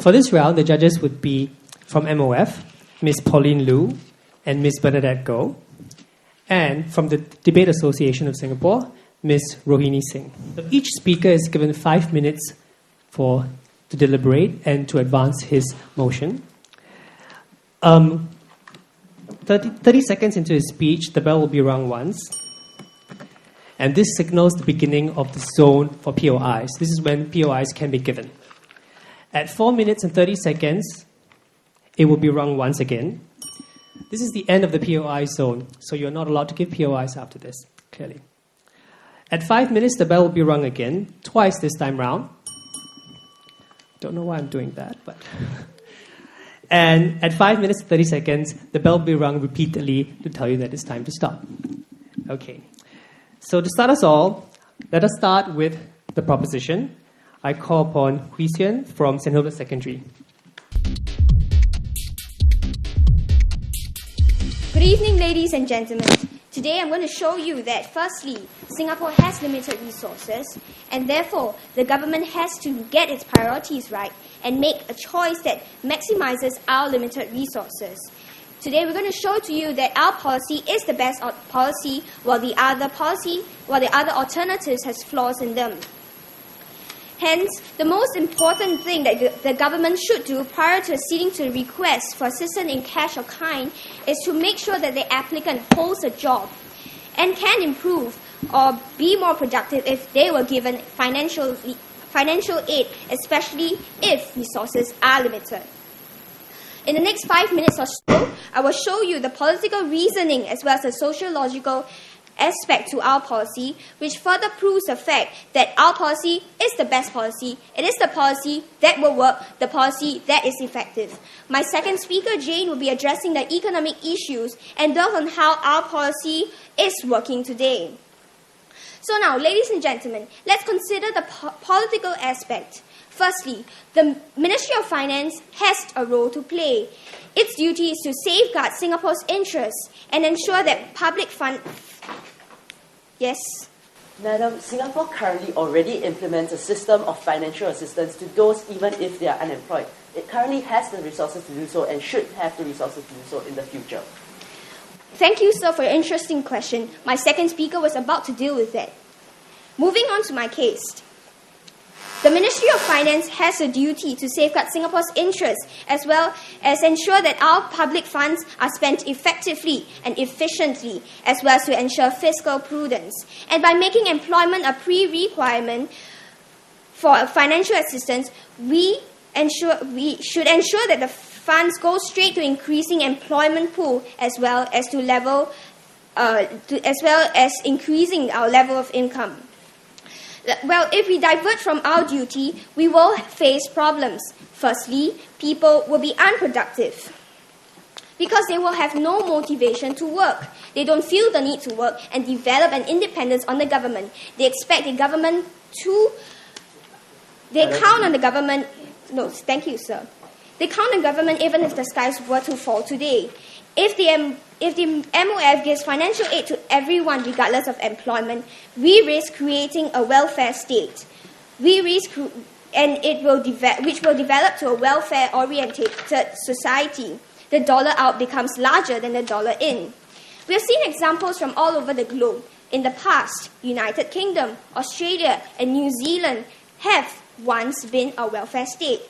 for this round, the judges would be from MOF, Ms. Pauline Liu and Ms. Bernadette Goh, and from the Debate Association of Singapore, Ms. Rohini Singh. So each speaker is given 5 minutes to deliberate and to advance his motion. 30 seconds into his speech, the bell will be rung once. And this signals the beginning of the zone for POIs. This is when POIs can be given. At 4 minutes and 30 seconds, it will be rung once again. This is the end of the POI zone, so you're not allowed to give POIs after this, clearly. At 5 minutes, the bell will be rung again, twice this time round. Don't know why I'm doing that, but... And at 5 minutes and 30 seconds, the bell will be rung repeatedly to tell you that it's time to stop. Okay. So to start us all, let us start with the proposition. I call upon Hui Xian from St. Hilda's Secondary. Good evening, ladies and gentlemen. Today I'm going to show you that, firstly, Singapore has limited resources, and therefore the government has to get its priorities right and make a choice that maximizes our limited resources. Today we're going to show to you that our policy is the best policy, while the other alternatives has flaws in them. Hence, the most important thing that the government should do prior to acceding to the request for assistance in cash or kind is to make sure that the applicant holds a job and can improve or be more productive if they were given financial aid, especially if resources are limited. In the next 5 minutes or so, I will show you the political reasoning as well as the sociological aspect to our policy, which further proves the fact that our policy is the best policy. It is the policy that will work, the policy that is effective. My second speaker, Jane, will be addressing the economic issues and delve on how our policy is working today. So now, ladies and gentlemen, let's consider the political aspect. Firstly, the Ministry of Finance has a role to play. Its duty is to safeguard Singapore's interests and ensure that public fund... Yes? Madam, Singapore currently already implements a system of financial assistance to those even if they are unemployed. It currently has the resources to do so and should have the resources to do so in the future. Thank you, sir, for your interesting question. My second speaker was about to deal with that. Moving on to my case. The Ministry of Finance has a duty to safeguard Singapore's interests as well as ensure that our public funds are spent effectively and efficiently, as well as to ensure fiscal prudence. And by making employment a pre-requirement for financial assistance, we should ensure that the funds go straight to increasing employment pool as well as increasing our level of income. Well, if we divert from our duty, we will face problems. Firstly, people will be unproductive because they will have no motivation to work. They don't feel the need to work and develop an independence on the government. They expect the government to... They count on the government... No, thank you, sir. They count on government even if the skies were to fall today. If the MOF gives financial aid to everyone regardless of employment, we risk creating a welfare state. Which will develop to a welfare-oriented society. The dollar out becomes larger than the dollar in. We have seen examples from all over the globe. In the past, United Kingdom, Australia, and New Zealand have once been a welfare state.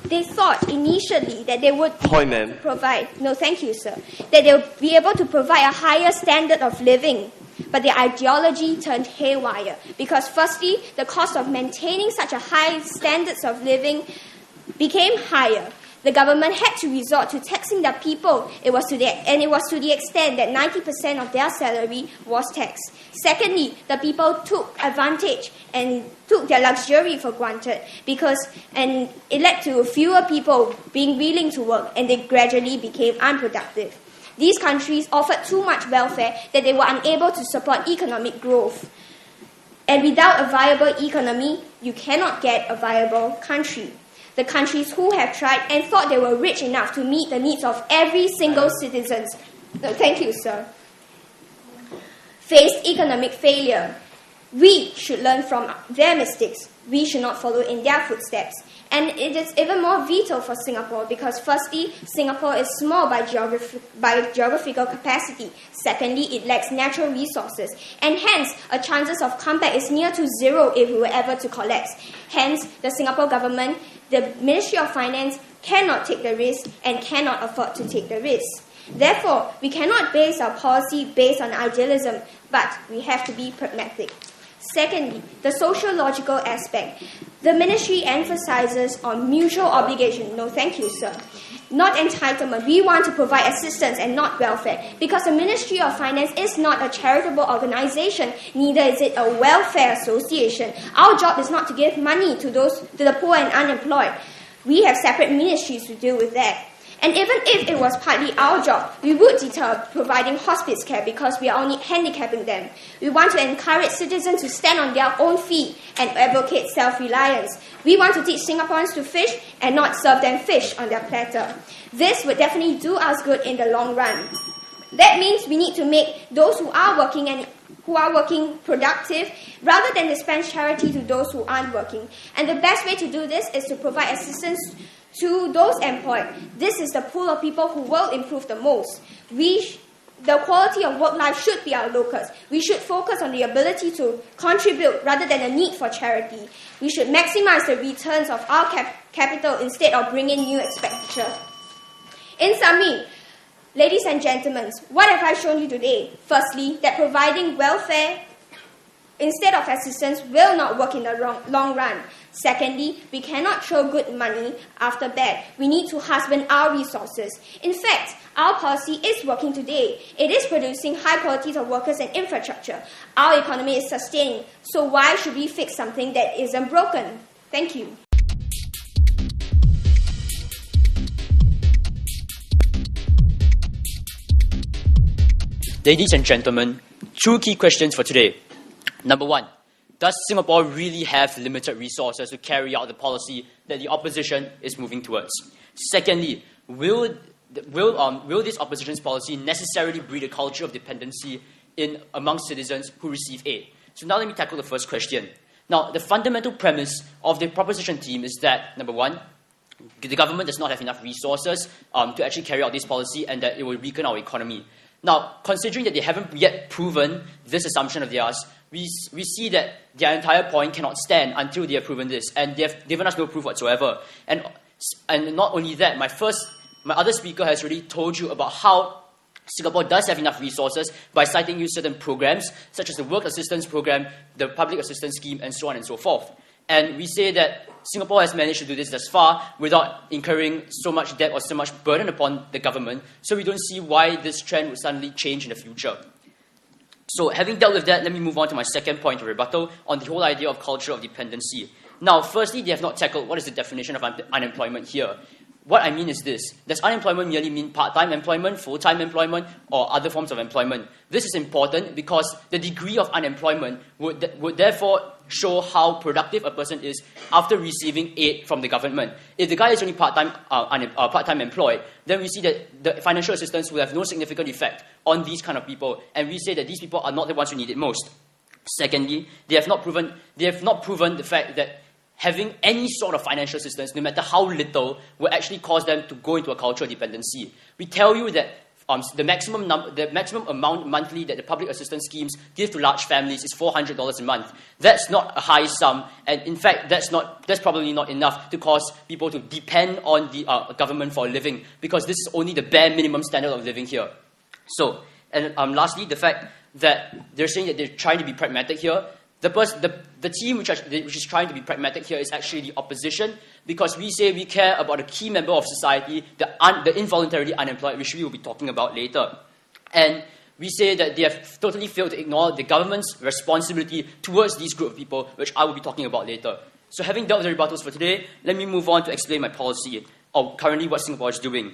They thought initially that they would provide... No, thank you, sir. That they would be able to provide a higher standard of living. But their ideology turned haywire. Because firstly, the cost of maintaining such a high standards of living became higher. The government had to resort to taxing the people. It was to the extent that 90% of their salary was taxed. Secondly, the people took advantage and took their luxury for granted and it led to fewer people being willing to work, and they gradually became unproductive. These countries offered too much welfare that they were unable to support economic growth. And without a viable economy, you cannot get a viable country. The countries who have tried and thought they were rich enough to meet the needs of every single citizen, faced economic failure. We should learn from their mistakes. We should not follow in their footsteps. And it is even more vital for Singapore because firstly, Singapore is small by geographical capacity. Secondly, it lacks natural resources. And hence, a chances of comeback is near to zero if we were ever to collapse. Hence, the Singapore government, the Ministry of Finance cannot take the risk and cannot afford to take the risk. Therefore, we cannot base our policy based on idealism, but we have to be pragmatic. Secondly, the sociological aspect. The ministry emphasizes on mutual obligation. No, thank you, sir. Not entitlement. We want to provide assistance and not welfare. Because the Ministry of Finance is not a charitable organization, neither is it a welfare association. Our job is not to give money to the poor and unemployed. We have separate ministries to deal with that. And even if it was partly our job, we would deter providing hospice care because we are only handicapping them. We want to encourage citizens to stand on their own feet and advocate self-reliance. We want to teach Singaporeans to fish and not serve them fish on their platter. This would definitely do us good in the long run. That means we need to make those who are working productive rather than dispense charity to those who aren't working. And the best way to do this is to provide assistance to those employed. This is the pool of people who will improve the most. The quality of work life should be our locus. We should focus on the ability to contribute rather than a need for charity. We should maximize the returns of our capital instead of bringing new expenditure. In summary, ladies and gentlemen, what have I shown you today? Firstly, that providing welfare instead of assistance will not work in the long run. Secondly, we cannot throw good money after bad. We need to husband our resources. In fact, our policy is working today. It is producing high qualities of workers and infrastructure. Our economy is sustaining. So why should we fix something that isn't broken? Thank you. Ladies and gentlemen, 2 key questions for today. Number 1, does Singapore really have limited resources to carry out the policy that the opposition is moving towards? Secondly, will this opposition's policy necessarily breed a culture of dependency among citizens who receive aid? So now let me tackle the first question. Now, the fundamental premise of the proposition team is that, number 1, the government does not have enough resources to actually carry out this policy and that it will weaken our economy. Now, considering that they haven't yet proven this assumption of theirs, we see that their entire point cannot stand until they have proven this, and they have given us no proof whatsoever. And not only that, my other speaker has already told you about how Singapore does have enough resources by citing you certain programs, such as the Work Assistance Program, the Public Assistance Scheme, and so on and so forth. And we say that Singapore has managed to do this thus far without incurring so much debt or so much burden upon the government, so we don't see why this trend would suddenly change in the future. So having dealt with that, let me move on to my second point of rebuttal on the whole idea of culture of dependency. Now, firstly, they have not tackled what is the definition of unemployment here. What I mean is this: does unemployment merely mean part-time employment, full-time employment, or other forms of employment? This is important because the degree of unemployment would therefore show how productive a person is after receiving aid from the government. If the guy is only part-time employed, then we see that the financial assistance will have no significant effect on these kind of people, and we say that these people are not the ones who need it most. Secondly, they have not proven the fact that having any sort of financial assistance, no matter how little, will actually cause them to go into a cultural dependency. We tell you that the maximum amount monthly that the public assistance schemes give to large families is $400 a month. That's not a high sum, and in fact, that's probably not enough to cause people to depend on the government for a living, because this is only the bare minimum standard of living here. So, and lastly, the fact that they're saying that they're trying to be pragmatic here. The team which is trying to be pragmatic here is actually the opposition, because we say we care about a key member of society, the involuntarily unemployed, which we will be talking about later. And we say that they have totally failed to ignore the government's responsibility towards these group of people, which I will be talking about later. So having dealt with the rebuttals for today, let me move on to explain my policy, or currently what Singapore is doing.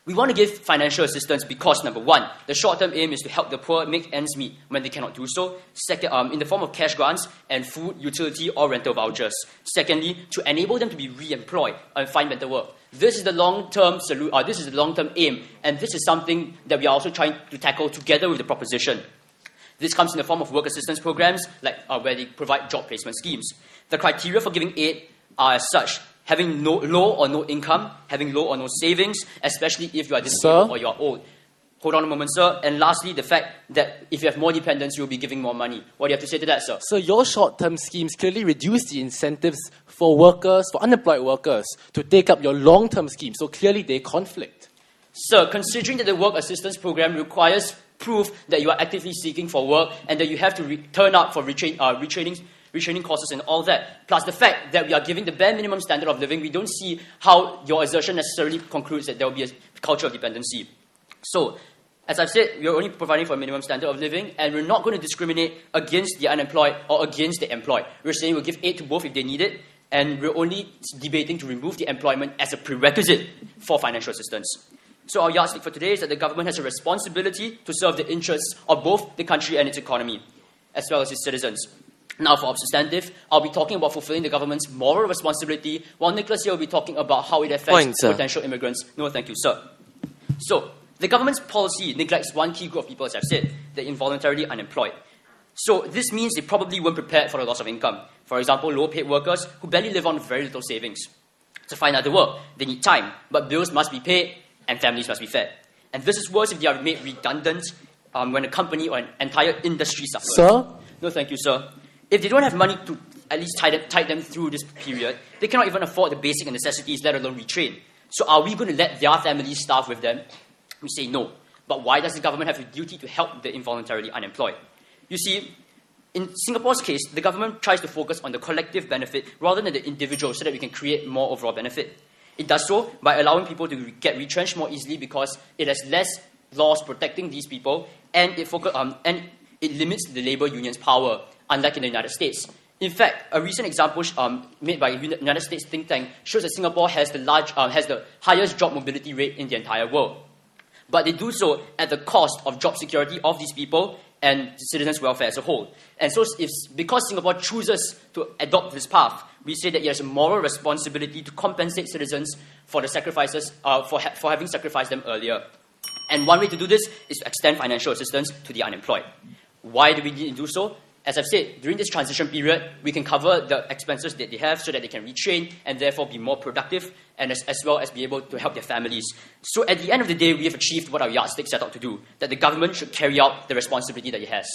We want to give financial assistance because, number 1, the short-term aim is to help the poor make ends meet when they cannot do so. Second, in the form of cash grants and food, utility, or rental vouchers. Secondly, to enable them to be re-employed and find better work. This is the long-term aim, and this is something that we are also trying to tackle together with the proposition. This comes in the form of work assistance programs, like where they provide job placement schemes. The criteria for giving aid are as such: having low or no income, having low or no savings, especially if you are disabled or you are old. Hold on a moment, sir. And lastly, the fact that if you have more dependents, you'll be giving more money. What do you have to say to that, sir? So your short-term schemes clearly reduce the incentives for workers, for unemployed workers, to take up your long-term schemes. So clearly they conflict. Sir, considering that the work assistance program requires proof that you are actively seeking for work and that you have to turn up for retraining courses and all that, plus the fact that we are giving the bare minimum standard of living, we don't see how your assertion necessarily concludes that there will be a culture of dependency. So, as I've said, we are only providing for a minimum standard of living, and we're not going to discriminate against the unemployed or against the employed. We're saying we'll give aid to both if they need it, and we're only debating to remove the employment as a prerequisite for financial assistance. So our yardstick for today is that the government has a responsibility to serve the interests of both the country and its economy, as well as its citizens. Now, for substantive, I'll be talking about fulfilling the government's moral responsibility, while Nicholas here will be talking about how it affects potential immigrants. No, thank you, sir. So, the government's policy neglects one key group of people, as I've said, the involuntarily unemployed. So this means they probably weren't prepared for the loss of income. For example, low-paid workers who barely live on very little savings. To find other work, they need time, but bills must be paid and families must be fed. And this is worse if they are made redundant when a company or an entire industry suffers. Sir? No, thank you, sir. If they don't have money to at least tide them through this period, they cannot even afford the basic necessities, let alone retrain. So are we going to let their families starve with them? We say no. But why does the government have a duty to help the involuntarily unemployed? You see, in Singapore's case, the government tries to focus on the collective benefit rather than the individual so that we can create more overall benefit. It does so by allowing people to get retrenched more easily because it has less laws protecting these people, and it limits the labor union's power, unlike in the United States. In fact, a recent example made by a United States think tank shows that Singapore has the highest job mobility rate in the entire world. But they do so at the cost of job security of these people and citizens' welfare as a whole. And so because Singapore chooses to adopt this path, we say that it has a moral responsibility to compensate citizens for the sacrifices, for having sacrificed them earlier. And one way to do this is to extend financial assistance to the unemployed. Why do we need to do so? As I've said, during this transition period, we can cover the expenses that they have so that they can retrain and therefore be more productive and as well as be able to help their families. So at the end of the day, we have achieved what our yardstick set out to do, that the government should carry out the responsibility that it has.